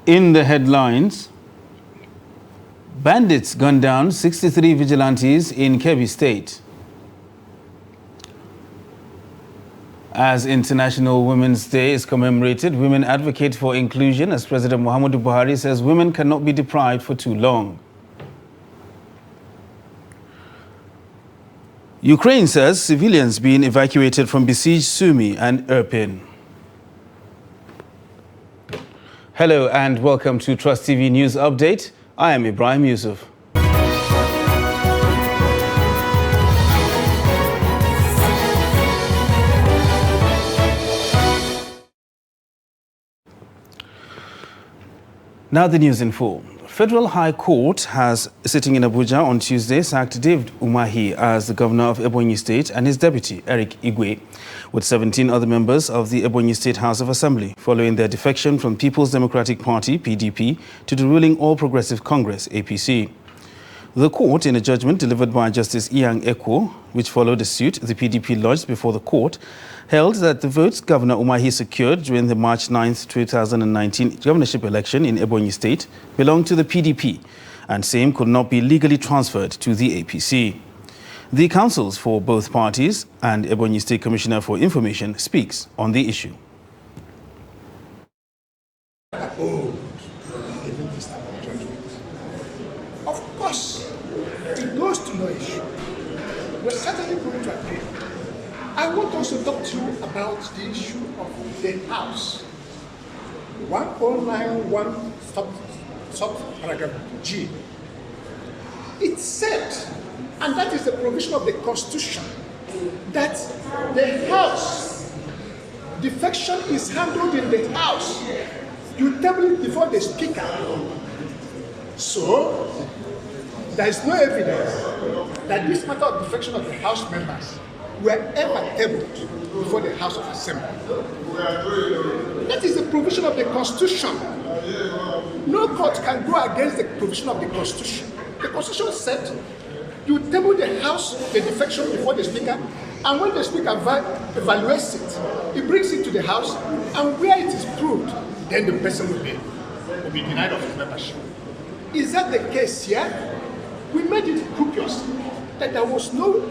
In the headlines, bandits gunned down 63 vigilantes in Kebbi State. As International Women's Day is commemorated, women advocate for inclusion as President Muhammadu Buhari says women cannot be deprived for too long. Ukraine says civilians being evacuated from besieged Sumy and Irpin. Hello and welcome to Trust TV News Update. I am Ibrahim Yusuf. Now the news in full. Federal High Court has, sitting in Abuja on Tuesday, sacked David Umahi as the governor of Ebonyi State and his deputy, Eric Igwe, with 17 other members of the Ebonyi State House of Assembly, following their defection from People's Democratic Party, PDP, to the ruling All Progressive Congress, APC. The court, in a judgment delivered by Justice Iyang Ekwo, which followed a suit the PDP lodged before the court, held that the votes Governor Umahi secured during the March 9, 2019 governorship election in Ebonyi State belonged to the PDP, and same could not be legally transferred to the APC. The counsels for both parties and Ebonyi State Commissioner for Information speaks on the issue. Of course, it goes to no issue. We're certainly going to appeal. I want also to talk to you about the issue of the House. 1091 subparagraph G. It said, and that is the provision of the Constitution, that the House, defection is handled in the House. You table it before the Speaker. So, there is no evidence that this matter of defection of the House members were ever tabled before the House of Assembly. That is the provision of the Constitution. No court can go against the provision of the Constitution. The Constitution said you table the House, the defection before the Speaker, and when the Speaker evaluates it, he brings it to the House, and where it is proved, then the person will be denied of his membership. Is that the case here? We made it dubious that there was no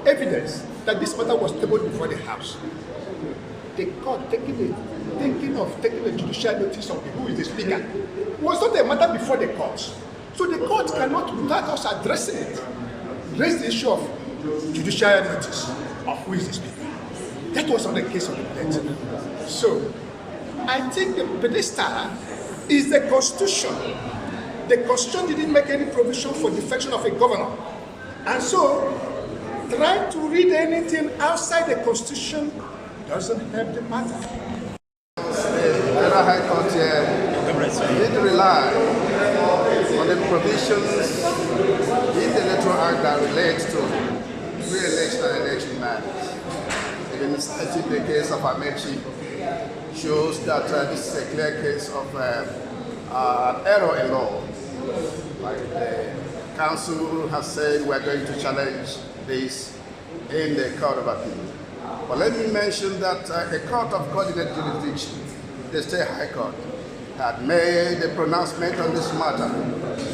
evidence that this matter was tabled before the House. The court taking a judicial notice of who is the Speaker was not a matter before the court. So the court cannot, without us addressing it, raise the issue of judicial notice of who is the Speaker. That was not the case of the plaintiff. So I think the pedestal is the Constitution. The Constitution didn't make any provision for defection of a governor. And so, trying to read anything outside the Constitution doesn't help the matter. The Federal High Court did rely on the provisions in the Electoral Act that relate to pre-election and election matters. Even citing the case of Amechi shows that this is a clear case of an error in law. Like the council has said, we're going to challenge this in the Court of Appeal. But let me mention that a court of coordinate jurisdiction, the State High Court, had made a pronouncement on this matter,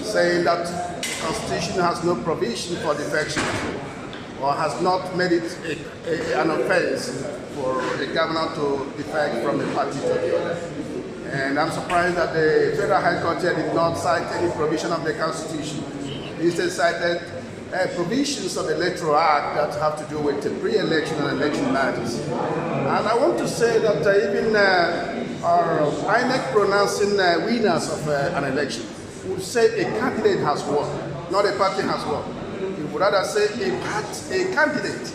saying that the Constitution has no provision for defection, or has not made it an offense for a governor to defect from a party to the other. And I'm surprised that the Federal High Court here did not cite any provision of the Constitution. Instead cited provisions of the Electoral Act that have to do with the pre-election and election matters. And I want to say that even our INEC pronouncing winners of an election would say a candidate has won, not a party has won. It would rather say a candidate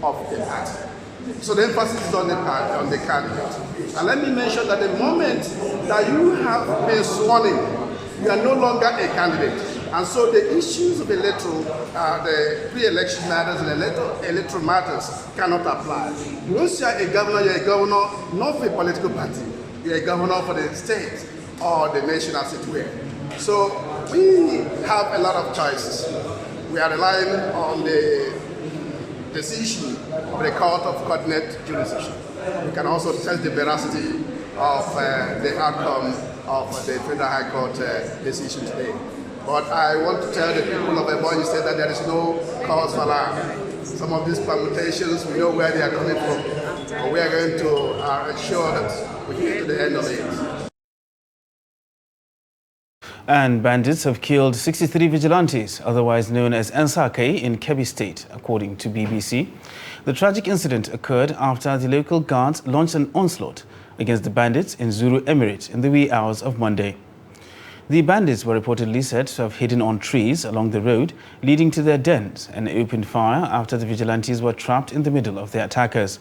of a party. So the emphasis is on the candidate. And let me mention that the moment that you have been sworn in, you are no longer a candidate. And so the issues of electoral, the pre-election matters and electoral matters cannot apply. Once you are a governor, you're a governor not for a political party. You're a governor for the state or the nation as it were. So we have a lot of choices. We are relying on the decision of the Court of Coordinate Jurisdiction. We can also test the veracity of the outcome of the Federal High Court decision today. But I want to tell the people of Ebonyi State that there is no cause for alarm. Some of these permutations, we know where they are coming from, but we are going to ensure that we get to the end of it. And bandits have killed 63 vigilantes, otherwise known as Nsake, in Kebbi State, according to BBC. The tragic incident occurred after the local guards launched an onslaught against the bandits in Zuru Emirate in the wee hours of Monday. The bandits were reportedly said to have hidden on trees along the road leading to their dens and opened fire after the vigilantes were trapped in the middle of their attackers.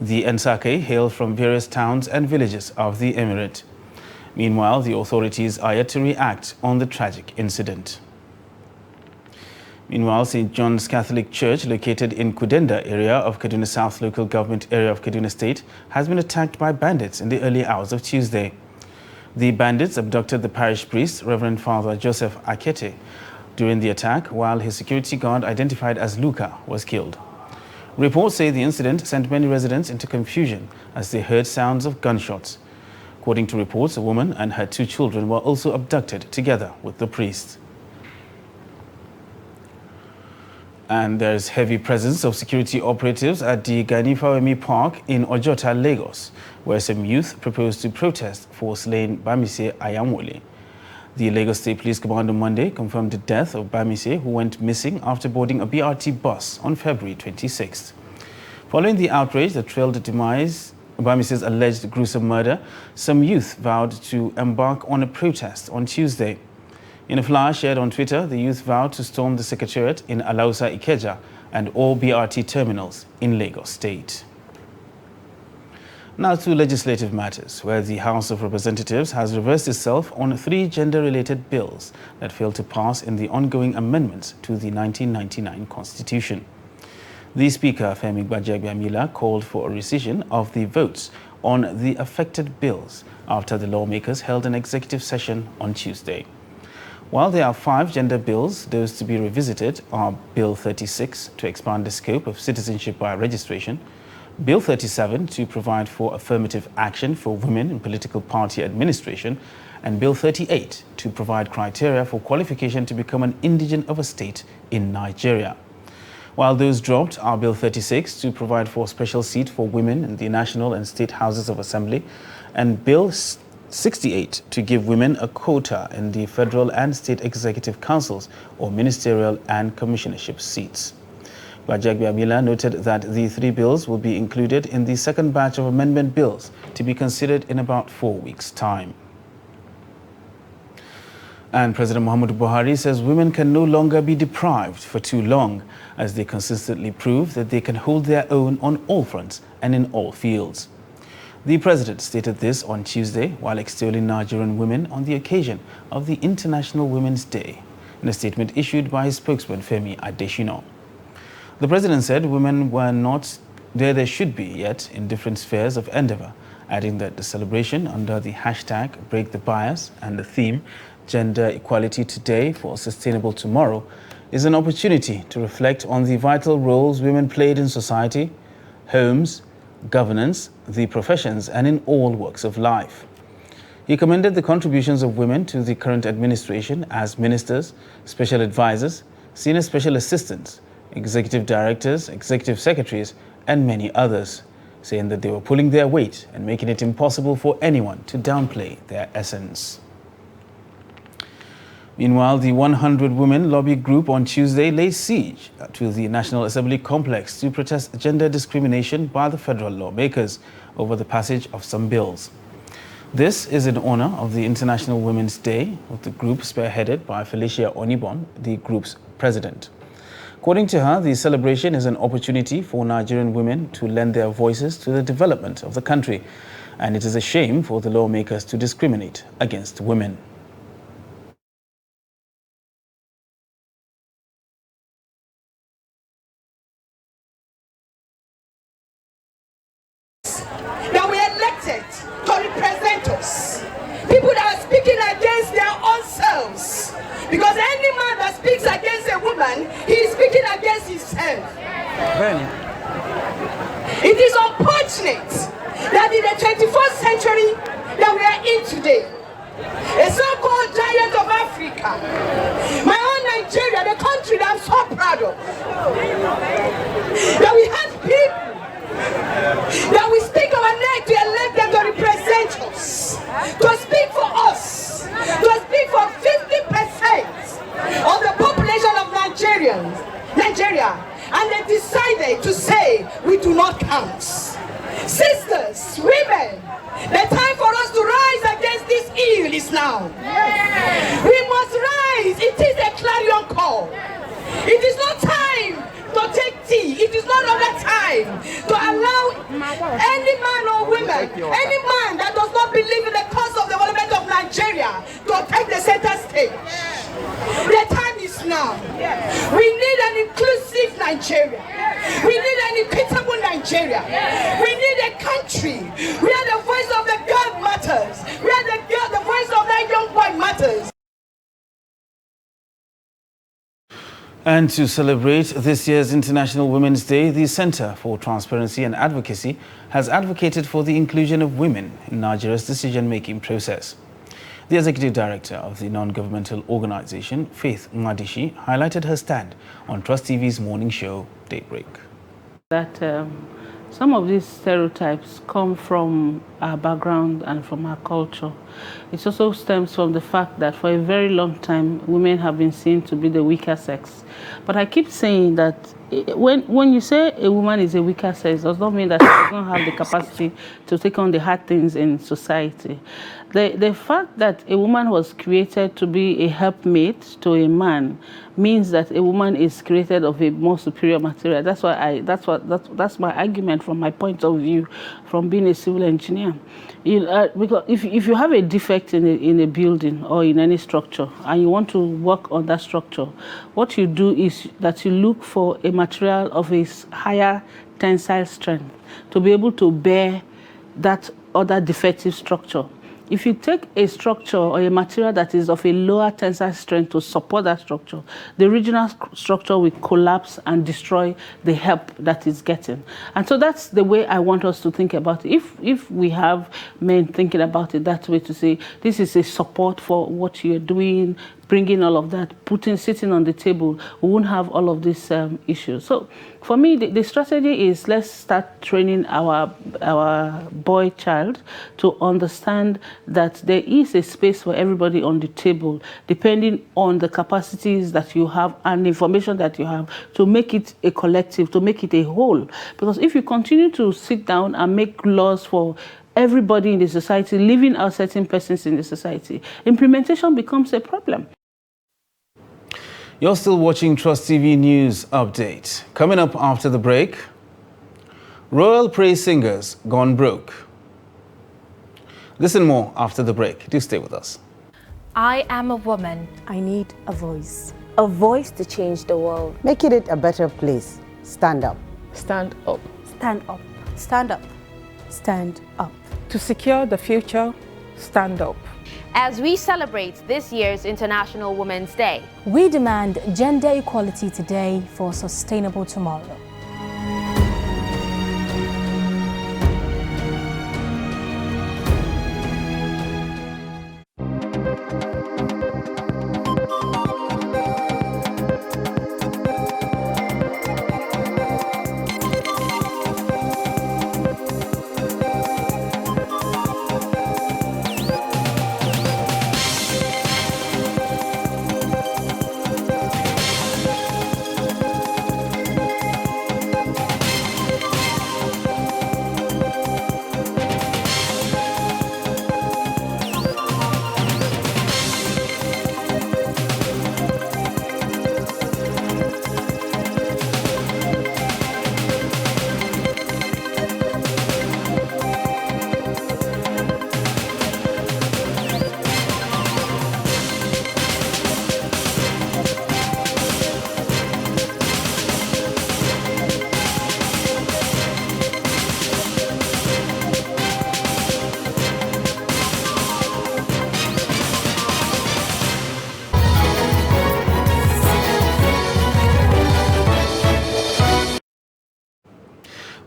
The Nsake hail from various towns and villages of the emirate. Meanwhile, the authorities are yet to react on the tragic incident. Meanwhile, St. John's Catholic Church, located in Kudenda area of Kaduna South local government area of Kaduna State, has been attacked by bandits in the early hours of Tuesday. The bandits abducted the parish priest, Reverend Father Joseph Akete, during the attack, while his security guard, identified as Luca, was killed. Reports say the incident sent many residents into confusion as they heard sounds of gunshots. According to reports, a woman and her 2 children were also abducted together with the priest. And there's heavy presence of security operatives at the Ganifawemi Park in Ojota, Lagos, where some youth proposed to protest for slaying Bamise Ayamwole. The Lagos State Police Command on Monday confirmed the death of Bamise, who went missing after boarding a BRT bus on February 26th. Following the outrage that trailed the demise of Bamise's alleged gruesome murder, some youth vowed to embark on a protest on Tuesday. In a flyer shared on Twitter, the youth vowed to storm the Secretariat in Alausa, Ikeja, and all BRT terminals in Lagos State. Now to legislative matters, where the House of Representatives has reversed itself on 3 gender-related bills that failed to pass in the ongoing amendments to the 1999 Constitution. The Speaker, Femi Gbajabiamila, called for a rescission of the votes on the affected bills after the lawmakers held an executive session on Tuesday. While there are 5 gender bills, those to be revisited are Bill 36 to expand the scope of citizenship by registration, Bill 37 to provide for affirmative action for women in political party administration, and Bill 38 to provide criteria for qualification to become an indigent of a state in Nigeria. While those dropped are Bill 36 to provide for a special seat for women in the National and State Houses of Assembly, and Bill 68 to give women a quota in the federal and state executive councils or ministerial and commissionership seats. Gbajabiamila noted that the 3 bills will be included in the second batch of amendment bills to be considered in about 4 weeks' time. And President Muhammadu Buhari says women can no longer be deprived for too long, as they consistently prove that they can hold their own on all fronts and in all fields. The president stated this on Tuesday while extolling Nigerian women on the occasion of the International Women's Day, in a statement issued by his spokesman Femi Adesina. The president said women were not where they should be yet in different spheres of endeavor, adding that the celebration under the hashtag Break the Bias and the theme Gender Equality Today for a Sustainable Tomorrow is an opportunity to reflect on the vital roles women played in society, homes, governance, the professions, and in all walks of life. He commended the contributions of women to the current administration as ministers, special advisors, senior special assistants, executive directors, executive secretaries, and many others, saying that they were pulling their weight and making it impossible for anyone to downplay their essence. Meanwhile, the 100 Women Lobby Group on Tuesday laid siege to the National Assembly complex to protest gender discrimination by the federal lawmakers over the passage of some bills. This is in honor of the International Women's Day, with the group spearheaded by Felicia Onibon, the group's president. According to her, the celebration is an opportunity for Nigerian women to lend their voices to the development of the country, and it is a shame for the lawmakers to discriminate against women. That we elected to represent us. People that are speaking against their own selves. Because any man that speaks against a woman, he is speaking against himself. It is unfortunate that in the 21st century that we are in today, a so-called giant of Africa. My own Nigeria, the country that I'm so proud of. That we have people that we stick our neck to elect them to represent us, to speak for us, to speak for 50% of the population of Nigeria, and they decided to say we do not count. Sisters, women, the time for us to rise against this evil is now. We must rise. It is a clarion call. It is not time to take tea. It is not another time to allow any man or woman, any man that does not believe in the cause of the development of Nigeria to take the center stage. The time is now. We need an inclusive Nigeria. We need an equitable Nigeria. We need a country where the voice of the girl matters, where the voice of that young boy matters. And to celebrate this year's International Women's Day, the Center for Transparency and Advocacy has advocated for the inclusion of women in Nigeria's decision-making process. The Executive Director of the non-governmental organization, Faith Mwadishi, highlighted her stand on Trust TV's morning show, Daybreak. That some of these stereotypes come from our background and from our culture. It also stems from the fact that for a very long time, women have been seen to be the weaker sex. But I keep saying that when you say a woman is a weaker sex, it does not mean that she doesn't have the capacity to take on the hard things in society. The fact that a woman was created to be a helpmate to a man means that a woman is created of a more superior material. That's my argument from my point of view, from being a civil engineer. Because if you have a defect in a building or in any structure and you want to work on that structure, what you do is that you look for a material of a higher tensile strength to be able to bear that other defective structure. If you take a structure or a material that is of a lower tensile strength to support that structure, the original structure will collapse and destroy the help that it's getting. And so that's the way I want us to think about it. If we have men thinking about it that way, to say this is a support for what you're doing, bringing all of that, sitting on the table, we won't have all of these issues. So for me, the strategy is let's start training our boy child to understand that there is a space for everybody on the table, depending on the capacities that you have and the information that you have, to make it a collective, to make it a whole. Because if you continue to sit down and make laws for everybody in the society, leaving out certain persons in the society, implementation becomes a problem. You're still watching Trust TV News Update. Coming up after the break, Royal Praise Singers gone broke. Listen more after the break. Do stay with us. I am a woman. I need a voice. A voice to change the world. Making it a better place. Stand up. Stand up. Stand up. Stand up. Stand up. To secure the future, stand up. As we celebrate this year's International Women's Day, We demand gender equality today for a sustainable tomorrow.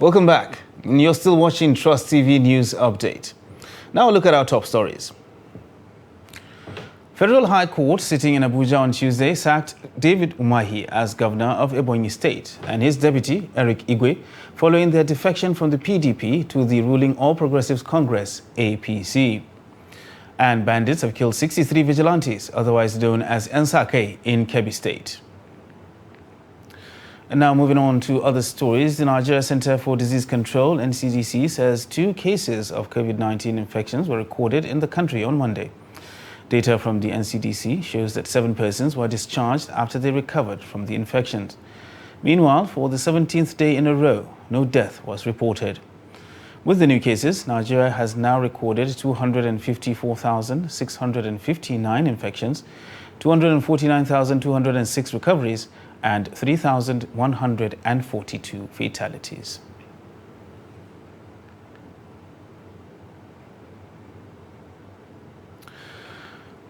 Welcome back. You're still watching Trust TV News Update. Now look at our top stories. Federal High Court sitting in Abuja on Tuesday sacked David Umahi as governor of Ebonyi State and his deputy, Eric Igwe, following their defection from the PDP to the ruling All Progressives Congress, APC. And bandits have killed 63 vigilantes, otherwise known as Ensake, in Kebbi State. And now moving on to other stories, the Nigeria Center for Disease Control, NCDC, says 2 cases of COVID-19 infections were recorded in the country on Monday. Data from the NCDC shows that 7 persons were discharged after they recovered from the infections. Meanwhile, for the 17th day in a row, no death was reported. With the new cases, Nigeria has now recorded 254,659 infections, 249,206 recoveries, and 3,142 fatalities.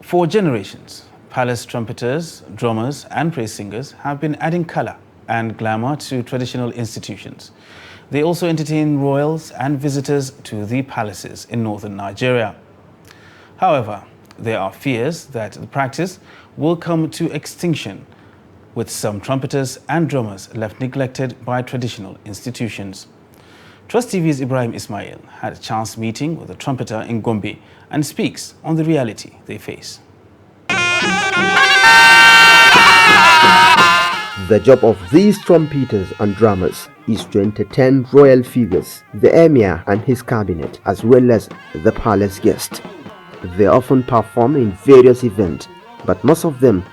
For generations, palace trumpeters, drummers, and praise singers have been adding color and glamour to traditional institutions. They also entertain royals and visitors to the palaces in northern Nigeria. However, there are fears that the practice will come to extinction, with some trumpeters and drummers left neglected by traditional institutions. Trust TV's Ibrahim Ismail had a chance meeting with a trumpeter in Gombe and speaks on the reality they face. The job of these trumpeters and drummers is to entertain royal figures, the emir and his cabinet, as well as the palace guests. They often perform in various events, but most of them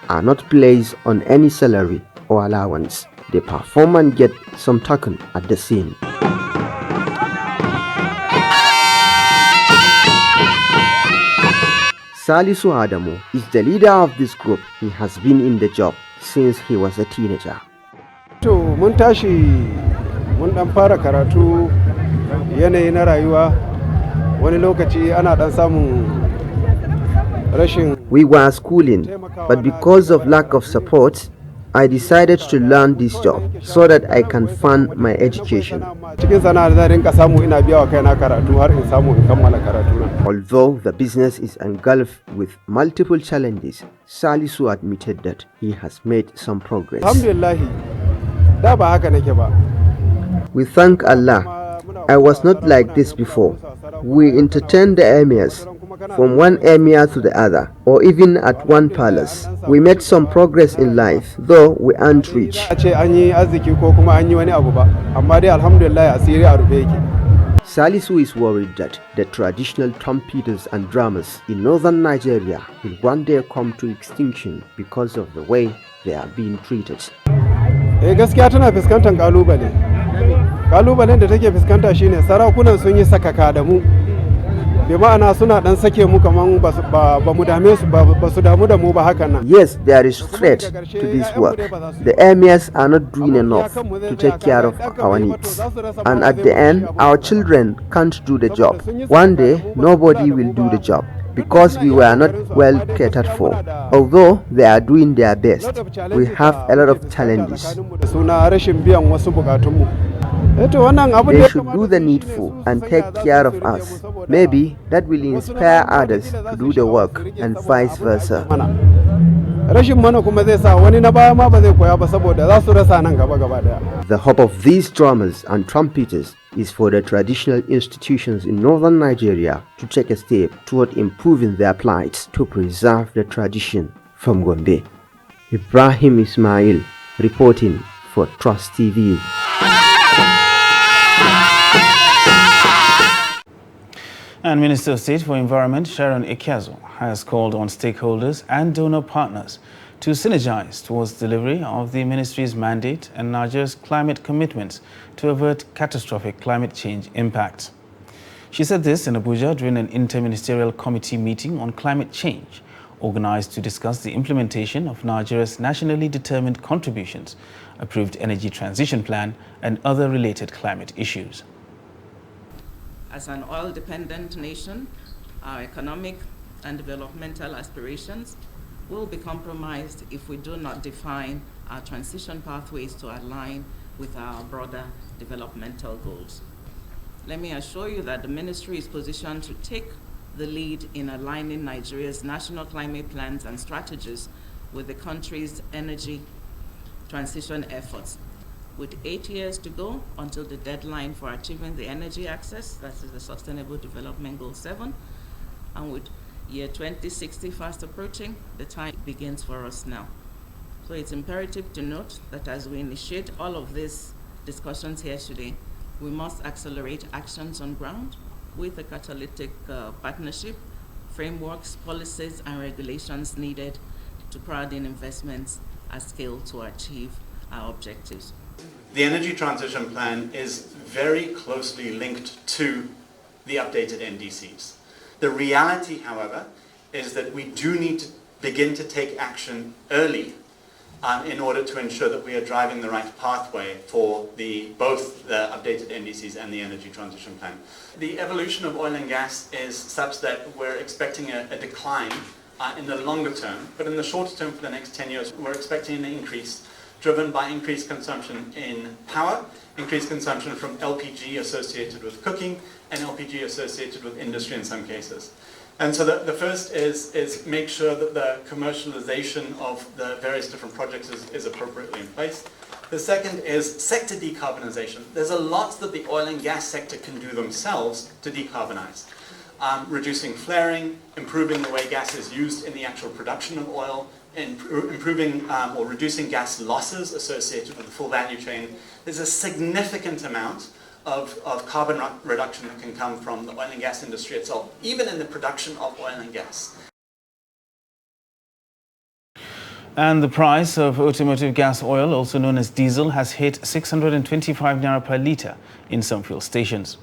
are not placed on any salary or allowance. They perform and get some token at the scene. Salisu Adamu is the leader of this group. He has been in the job since he was a teenager. To mun tashi mun dan fara karatu yanayi na rayuwa wani lokaci ana dan samun rashin. We were schooling, but because of lack of support, I decided to learn this job so that I can fund my education. Although the business is engulfed with multiple challenges, Salisu admitted that he has made some progress. We thank Allah. I was not like this before. We entertained the emirs, from one emir to the other, or even at one palace. We made some progress in life, though we aren't rich. Salisu is worried that the traditional trumpeters and drummers in northern Nigeria will one day come to extinction because of the way they are being treated. Gaskiya tana fuskantar kalubale. Kalubalen da take fuskanta shine sarakunan sun yi sakaka da mu. Bi ma'ana suna dan sake mu kaman ba mu dame su ba su damu da mu ba hakan nan. Yes, there is threat to this work. The emirs are not doing enough to take care of our needs. And at the end, our children can't do the job. One day, nobody will do the job, because we were not well catered for. Although they are doing their best, we have a lot of challenges. They should do the needful and take care of us. Maybe that will inspire others to do the work and vice versa. The hope of these drummers and trumpeters is for the traditional institutions in northern Nigeria to take a step toward improving their plight to preserve the tradition. From Gombe, Ibrahim Ismail reporting for Trust TV. And Minister of State for Environment Sharon Ekeazo has called on stakeholders and donor partners to synergize towards delivery of the ministry's mandate and Nigeria's climate commitments to avert catastrophic climate change impacts. She said this in Abuja during an interministerial committee meeting on climate change, organized to discuss the implementation of Nigeria's nationally determined contributions, approved energy transition plan, and other related climate issues. As an oil-dependent nation, our economic and developmental aspirations will be compromised if we do not define our transition pathways to align with our broader developmental goals. Let me assure you that the ministry is positioned to take the lead in aligning Nigeria's national climate plans and strategies with the country's energy transition efforts. With 8 years to go until the deadline for achieving the energy access, that is the Sustainable Development Goal 7, and with year 2060 fast approaching, the time begins for us now. So it's imperative to note that as we initiate all of these discussions here today, we must accelerate actions on ground with the catalytic partnership, frameworks, policies, and regulations needed to crowd in investments at scale to achieve our objectives. The energy transition plan is very closely linked to the updated NDCs. The reality, however, is that we do need to begin to take action early in order to ensure that we are driving the right pathway for both the updated NDCs and the energy transition plan. The evolution of oil and gas is such that we're expecting a decline in the longer term, but in the shorter term for the next 10 years, we're expecting an increase driven by increased consumption in power, increased consumption from LPG associated with cooking, and LPG associated with industry in some cases. And so the first is make sure that the commercialization of the various different projects is appropriately in place. The second is sector decarbonization. There's a lot that the oil and gas sector can do themselves to decarbonize. Reducing flaring, improving the way gas is used in the actual production of oil, improving or reducing gas losses associated with the full value chain. There's a significant amount of carbon reduction that can come from the oil and gas industry itself, even in the production of oil and gas. And the price of automotive gas oil, also known as diesel, has hit 625 naira per litre in some fuel stations.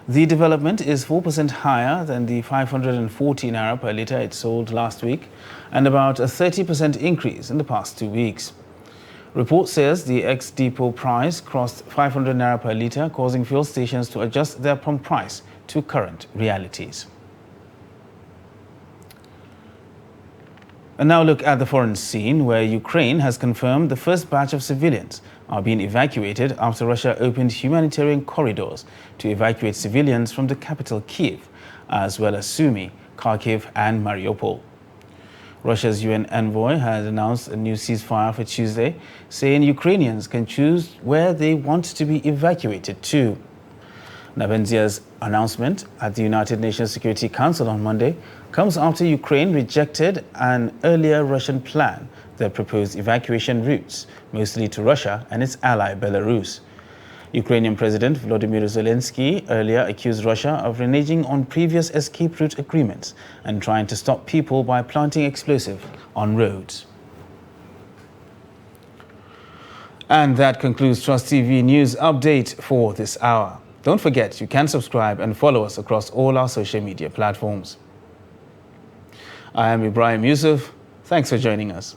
The development is 4% higher than the 540 naira per litre it sold last week, and about a 30% increase in the past 2 weeks. Report says the ex-depot price crossed 500 naira per litre, causing fuel stations to adjust their pump price to current realities. And now look at the foreign scene, where Ukraine has confirmed the first batch of civilians are being evacuated after Russia opened humanitarian corridors to evacuate civilians from the capital Kyiv, as well as Sumy, Kharkiv and Mariupol. Russia's UN envoy has announced a new ceasefire for Tuesday, saying Ukrainians can choose where they want to be evacuated to. Nabenzia's announcement at the United Nations Security Council on Monday comes after Ukraine rejected an earlier Russian plan that proposed evacuation routes, mostly to Russia and its ally Belarus. Ukrainian President Volodymyr Zelensky earlier accused Russia of reneging on previous escape route agreements and trying to stop people by planting explosives on roads. And that concludes Trust TV News Update for this hour. Don't forget, you can subscribe and follow us across all our social media platforms. I am Ibrahim Yusuf. Thanks for joining us.